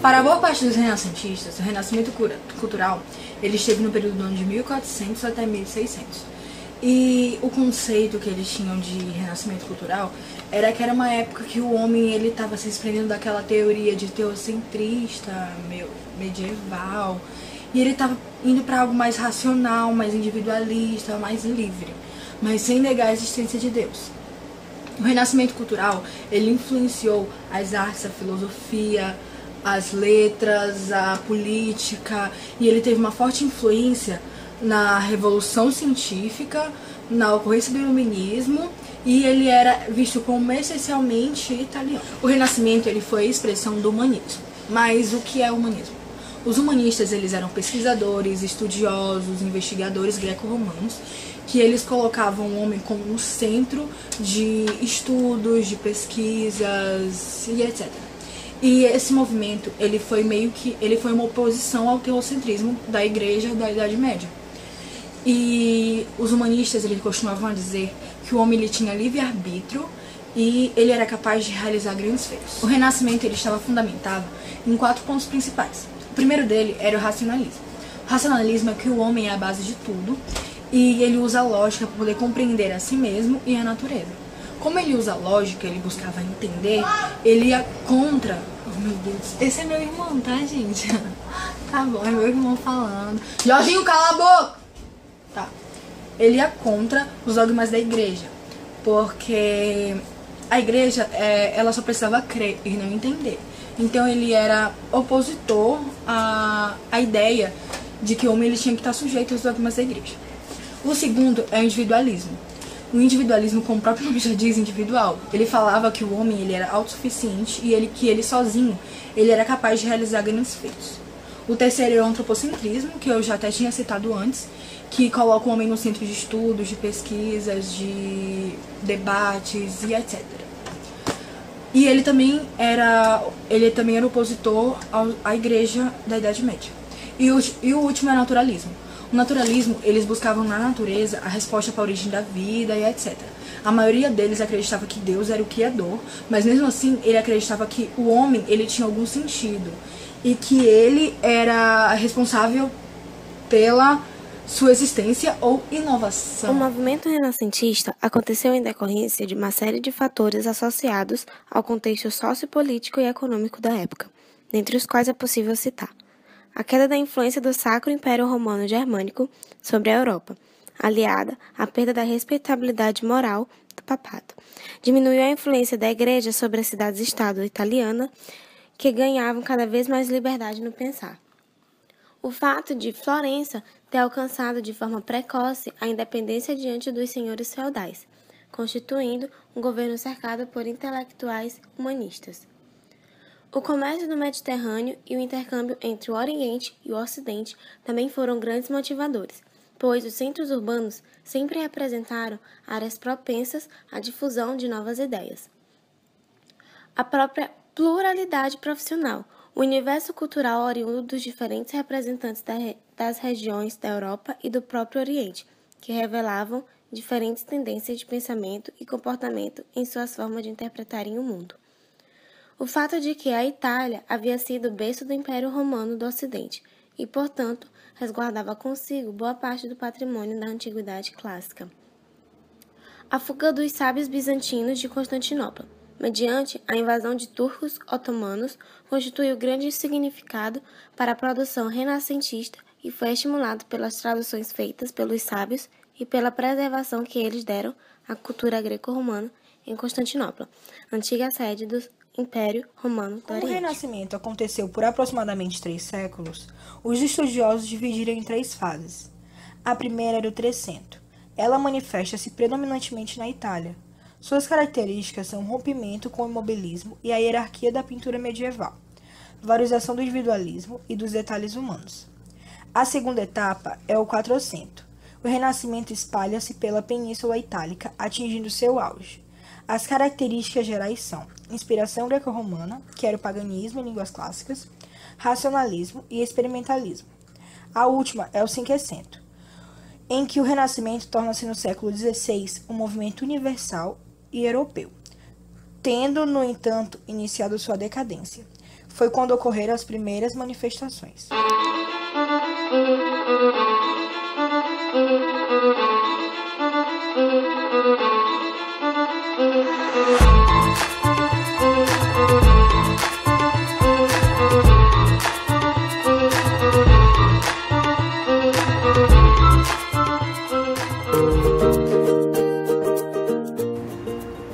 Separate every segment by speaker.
Speaker 1: Para boa parte dos renascentistas, o renascimento cultural ele esteve no período do ano de 1400 até 1600. E o conceito que eles tinham de renascimento cultural era que era uma época que o homem ele estava se desprendendo daquela teoria de teocentrista, medieval, e ele estava indo para algo mais racional, mais individualista, mais livre, mas sem negar a existência de Deus. O renascimento cultural ele influenciou as artes, a filosofia, as letras, a política, e ele teve uma forte influência na Revolução Científica, na ocorrência do Iluminismo, e ele era visto como essencialmente italiano. O Renascimento ele foi a expressão do humanismo. Mas o que é o humanismo? Os humanistas eles eram pesquisadores, estudiosos, investigadores greco-romanos, que eles colocavam o homem como um centro de estudos, de pesquisas e etc. E esse movimento, ele foi uma oposição ao teocentrismo da igreja da Idade Média. E os humanistas, eles costumavam dizer que o homem ele tinha livre-arbítrio e ele era capaz de realizar grandes feitos. O Renascimento ele estava fundamentado em 4 pontos principais. O primeiro dele era o racionalismo. O racionalismo é que o homem é a base de tudo e ele usa a lógica para poder compreender a si mesmo e a natureza. Como ele usa a lógica, ele buscava entender, ele ia contra... Oh, meu Deus. Esse é meu irmão, tá, gente? Tá bom, é meu irmão falando. Jorginho, cala a boca! Tá. Ele ia contra os dogmas da igreja, porque a igreja, ela só precisava crer e não entender. Então ele era opositor à ideia de que o homem ele tinha que estar sujeito aos dogmas da igreja. O segundo é o individualismo. O individualismo, como o próprio nome já diz, individual. Ele falava que o homem ele era autossuficiente e que ele sozinho ele era capaz de realizar grandes feitos. O terceiro é o antropocentrismo, que eu já até tinha citado antes, que coloca o homem no centro de estudos, de pesquisas, de debates e etc. E ele também era opositor à igreja da Idade Média. E o último é o naturalismo. O naturalismo, eles buscavam na natureza a resposta para a origem da vida e etc. A maioria deles acreditava que Deus era o criador, mas mesmo assim ele acreditava que o homem ele tinha algum sentido e que ele era responsável pela sua existência ou inovação.
Speaker 2: O movimento renascentista aconteceu em decorrência de uma série de fatores associados ao contexto sociopolítico e econômico da época, dentre os quais é possível citar a queda da influência do Sacro Império Romano Germânico sobre a Europa, aliada à perda da respeitabilidade moral do papado. Diminuiu a influência da Igreja sobre as cidades-estado italianas, que ganhavam cada vez mais liberdade no pensar. O fato de Florença ter alcançado de forma precoce a independência diante dos senhores feudais, constituindo um governo cercado por intelectuais humanistas. O comércio do Mediterrâneo e o intercâmbio entre o Oriente e o Ocidente também foram grandes motivadores, pois os centros urbanos sempre representaram áreas propensas à difusão de novas ideias. A própria pluralidade profissional, o universo cultural oriundo dos diferentes representantes das regiões da Europa e do próprio Oriente, que revelavam diferentes tendências de pensamento e comportamento em suas formas de interpretarem o mundo. O fato de que a Itália havia sido o berço do Império Romano do Ocidente e, portanto, resguardava consigo boa parte do patrimônio da Antiguidade Clássica. A fuga dos sábios bizantinos de Constantinopla, mediante a invasão de turcos otomanos, constituiu grande significado para a produção renascentista e foi estimulado pelas traduções feitas pelos sábios e pela preservação que eles deram à cultura greco-romana em Constantinopla, antiga sede do Império Romano do Oriente.
Speaker 3: Como o Renascimento aconteceu por aproximadamente 3 séculos, os estudiosos dividiram em 3 fases. A primeira era o Trecento. Ela manifesta-se predominantemente na Itália. Suas características são o rompimento com o imobilismo e a hierarquia da pintura medieval, valorização do individualismo e dos detalhes humanos. A segunda etapa é o Quatrocento. O Renascimento espalha-se pela Península Itálica, atingindo seu auge. As características gerais são inspiração greco-romana, que era o paganismo em línguas clássicas, racionalismo e experimentalismo. A última é o Cinquecento, em que o Renascimento torna-se no século XVI um movimento universal e europeu, tendo, no entanto, iniciado sua decadência. foi quando ocorreram as primeiras manifestações.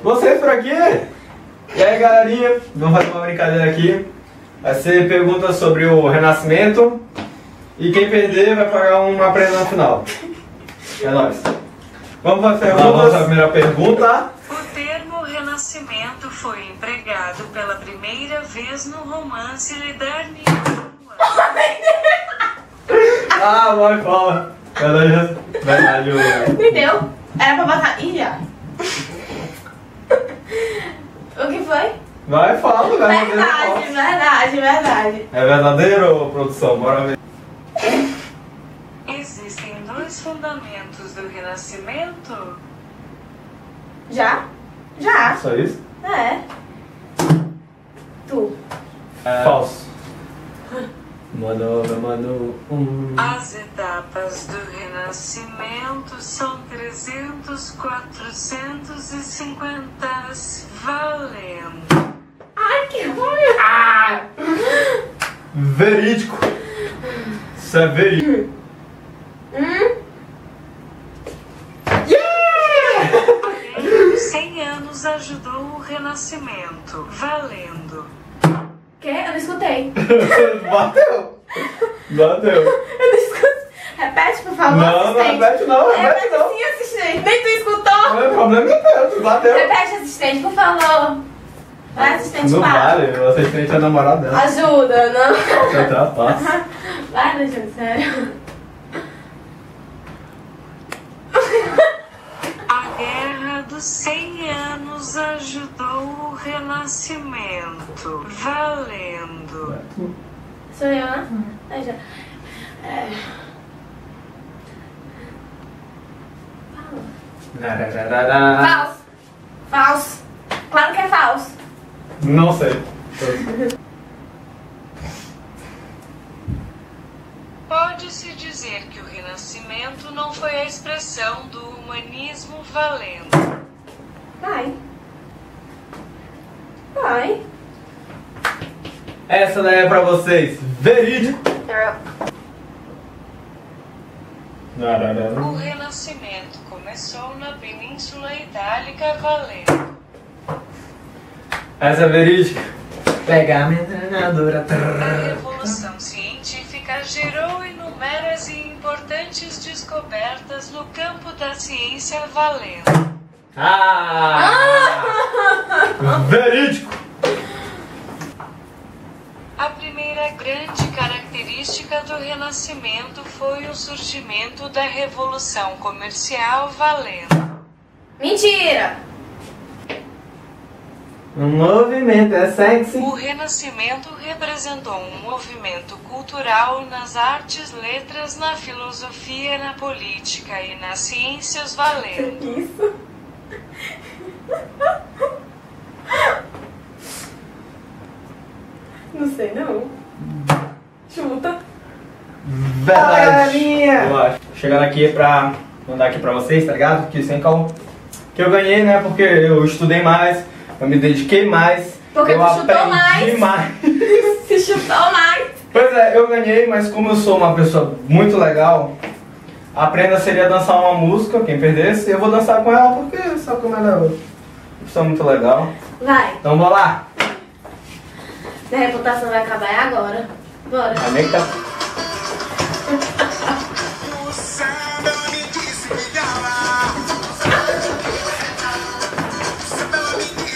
Speaker 4: Vocês por aqui? E aí, galerinha? Vamos fazer uma brincadeira aqui. Vai ser perguntas sobre o Renascimento. E quem perder vai pagar uma prenda no final. É nóis. Vamos fazer a primeira pergunta.
Speaker 5: O termo Renascimento foi empregado pela primeira vez no romance Lederne.
Speaker 4: Ah, vai, fala. Verdade.
Speaker 2: Entendeu? Era pra botar ilha. O que foi?
Speaker 4: Vai, fala,
Speaker 2: Verdade.
Speaker 4: É verdadeiro, produção? Bora ver.
Speaker 5: Existem dois fundamentos do Renascimento.
Speaker 2: Já?
Speaker 4: Só isso?
Speaker 2: É. Tu.
Speaker 4: Falso. Mano.
Speaker 5: As etapas do Renascimento são 300, 450, valendo.
Speaker 2: Ai, que ruim.
Speaker 4: Verídico. Isso é verídico.
Speaker 5: A Guerra dos 100 Anos ajudou o Renascimento, valendo.
Speaker 2: Que? Eu não escutei.
Speaker 4: Bateu.
Speaker 2: Eu não escutei. Repete, por favor,
Speaker 4: Não
Speaker 2: assistente.
Speaker 4: repete não.
Speaker 2: Sim, assistente. Nem tu escutou.
Speaker 4: Não é problema teu, tu bateu.
Speaker 2: Repete, assistente, por favor. Vai, assistente,
Speaker 4: Não
Speaker 2: para.
Speaker 4: vale, o assistente é namorado dela.
Speaker 2: Ajuda, não.
Speaker 4: Você ultrapassa.
Speaker 2: Vai, Alexandre, sério.
Speaker 5: A Guerra dos 100 Anos ajudou o Renascimento, valendo.
Speaker 2: Sou eu, né? Aí já. Falso. Claro que é falso.
Speaker 4: Não sei.
Speaker 5: Pode-se dizer que o Renascimento não foi a expressão do humanismo valendo.
Speaker 2: Vai.
Speaker 4: Essa daí é pra vocês. Verídico.
Speaker 5: O Renascimento começou na Península Itálica valendo.
Speaker 4: Essa é verídica. Pegar a metralhadora.
Speaker 5: A Revolução Científica gerou inúmeras e importantes descobertas no campo da ciência valendo.
Speaker 4: Verídico.
Speaker 5: A primeira grande característica do Renascimento foi o surgimento da Revolução Comercial valendo.
Speaker 2: Mentira.
Speaker 4: O movimento é sexy.
Speaker 5: O Renascimento representou um movimento cultural nas artes, letras, na filosofia, na política e nas ciências valendo.
Speaker 2: Isso. Não sei não. Chuta.
Speaker 4: Verdade. Eu acho. Chegando aqui pra mandar aqui pra vocês, tá ligado? Que sem calma. Que eu ganhei, né? Porque eu estudei mais, eu me dediquei mais.
Speaker 2: Porque
Speaker 4: eu
Speaker 2: tu chutou
Speaker 4: aprendi mais.
Speaker 2: Se chutou mais.
Speaker 4: Pois é, eu ganhei, mas como eu sou uma pessoa muito legal, a prenda seria dançar uma música, quem perdesse, eu vou dançar com ela, porque sabe como ela é uma pessoa muito legal.
Speaker 2: Vai.
Speaker 4: Então bora lá.
Speaker 2: Minha reputação vai acabar agora. Bora.
Speaker 4: A minha que tá...